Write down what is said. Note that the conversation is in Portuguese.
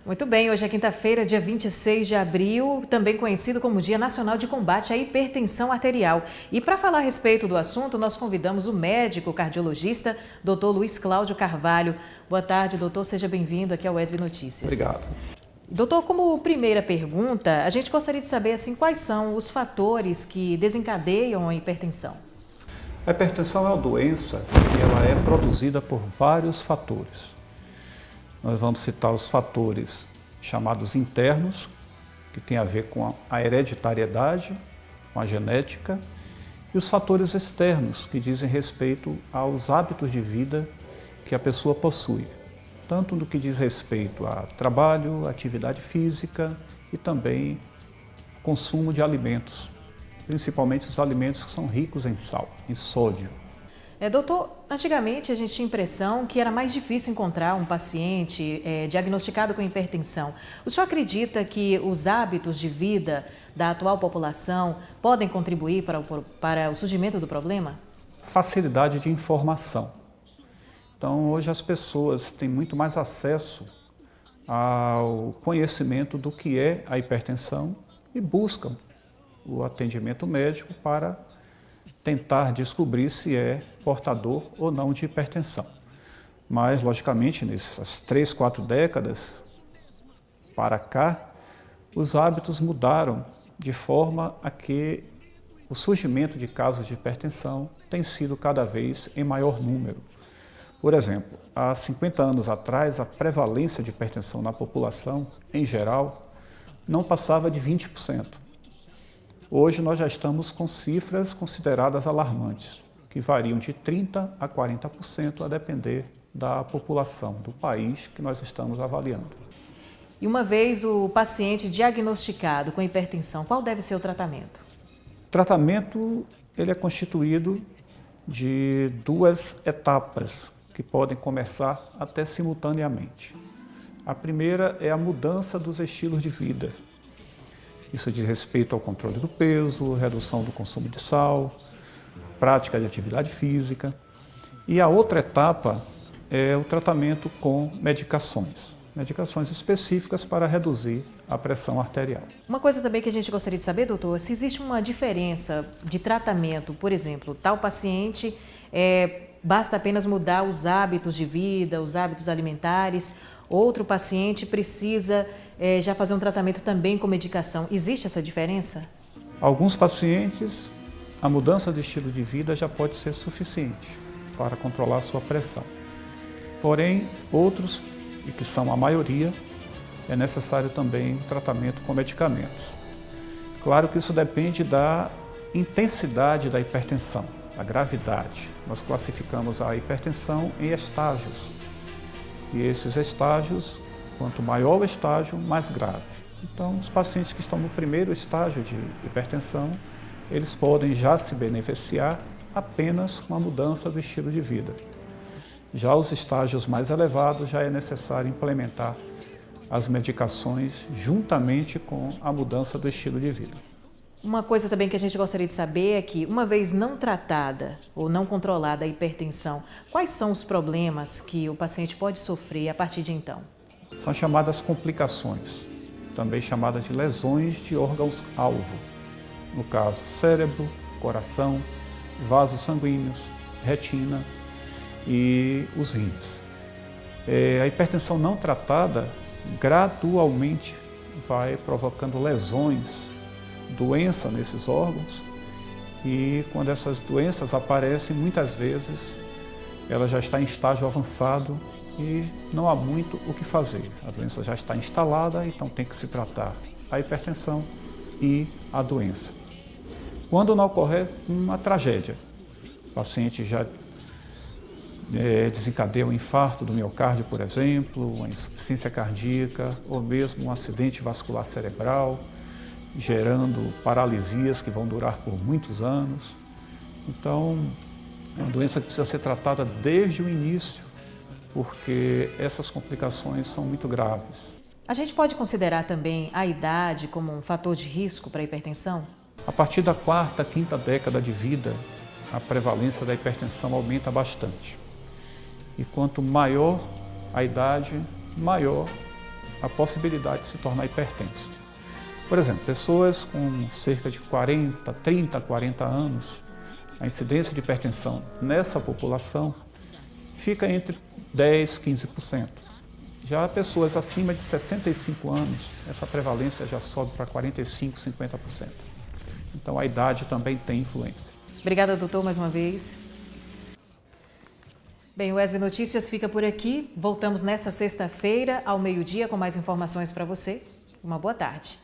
Muito bem, hoje é quinta-feira, dia 26 de abril, também conhecido como Dia Nacional de Combate à Hipertensão Arterial. E para falar a respeito do assunto, nós convidamos o médico cardiologista, Dr. Luiz Cláudio Carvalho. Boa tarde, doutor, seja bem-vindo aqui ao UESB Notícias. Obrigado. Doutor, como primeira pergunta, a gente gostaria de saber assim, quais são os fatores que desencadeiam a hipertensão? A hipertensão é uma doença que ela é produzida por vários fatores. Nós vamos citar os fatores chamados internos, que tem a ver com a hereditariedade, com a genética, e os fatores externos, que dizem respeito aos hábitos de vida que a pessoa possui, tanto no que diz respeito a trabalho, atividade física e também consumo de alimentos, principalmente os alimentos que são ricos em sal, em sódio. Doutor, antigamente a gente tinha a impressão que era mais difícil encontrar um paciente diagnosticado com hipertensão. O senhor acredita que os hábitos de vida da atual população podem contribuir para o surgimento do problema? Facilidade de informação. Então, hoje as pessoas têm muito mais acesso ao conhecimento do que é a hipertensão e buscam o atendimento médico para tentar descobrir se é portador ou não de hipertensão. Mas, logicamente, nessas 3, 4 décadas para cá, os hábitos mudaram de forma a que o surgimento de casos de hipertensão tem sido cada vez em maior número. Por exemplo, há 50 anos atrás, a prevalência de hipertensão na população, em geral, não passava de 20%. Hoje nós já estamos com cifras consideradas alarmantes, que variam de 30% a 40% a depender da população do país que nós estamos avaliando. E uma vez o paciente diagnosticado com hipertensão, qual deve ser o tratamento? O tratamento ele é constituído de 2 etapas que podem começar até simultaneamente. A primeira é a mudança dos estilos de vida. Isso diz respeito ao controle do peso, redução do consumo de sal, prática de atividade física. E a outra etapa é o tratamento com medicações específicas para reduzir a pressão arterial. Uma coisa também que a gente gostaria de saber, doutor, se existe uma diferença de tratamento, por exemplo, tal paciente, basta apenas mudar os hábitos de vida, os hábitos alimentares, outro paciente precisa já fazer um tratamento também com medicação. Existe essa diferença? Alguns pacientes, a mudança de estilo de vida já pode ser suficiente para controlar a sua pressão. Porém, outros, e que são a maioria, é necessário também tratamento com medicamentos. Claro que isso depende da intensidade da hipertensão, da gravidade. Nós classificamos a hipertensão em estágios. E esses estágios, quanto maior o estágio, mais grave. Então, os pacientes que estão no primeiro estágio de hipertensão, eles podem já se beneficiar apenas com a mudança do estilo de vida. Já os estágios mais elevados, já é necessário implementar as medicações juntamente com a mudança do estilo de vida. Uma coisa também que a gente gostaria de saber é que, uma vez não tratada ou não controlada a hipertensão, quais são os problemas que o paciente pode sofrer a partir de então? São chamadas complicações, também chamadas de lesões de órgãos-alvo. No caso, cérebro, coração, vasos sanguíneos, retina e os rins. A hipertensão não tratada gradualmente vai provocando lesões, doença nesses órgãos, e quando essas doenças aparecem, muitas vezes ela já está em estágio avançado e não há muito o que fazer. A doença já está instalada, então tem que se tratar a hipertensão e a doença. Quando não ocorrer uma tragédia, o paciente já desencadeia um infarto do miocárdio, por exemplo, uma insuficiência cardíaca ou mesmo um acidente vascular cerebral, gerando paralisias que vão durar por muitos anos. Então, é uma doença que precisa ser tratada desde o início, porque essas complicações são muito graves. A gente pode considerar também a idade como um fator de risco para a hipertensão? A partir da 4ª, 5ª década de vida, a prevalência da hipertensão aumenta bastante. E quanto maior a idade, maior a possibilidade de se tornar hipertenso. Por exemplo, pessoas com cerca de 30, 40 anos, a incidência de hipertensão nessa população fica entre 10% e 15%. Já pessoas acima de 65 anos, essa prevalência já sobe para 45%, 50%. Então a idade também tem influência. Obrigada, doutor, mais uma vez. Bem, o ESB Notícias fica por aqui. Voltamos nesta sexta-feira, ao meio-dia, com mais informações para você. Uma boa tarde.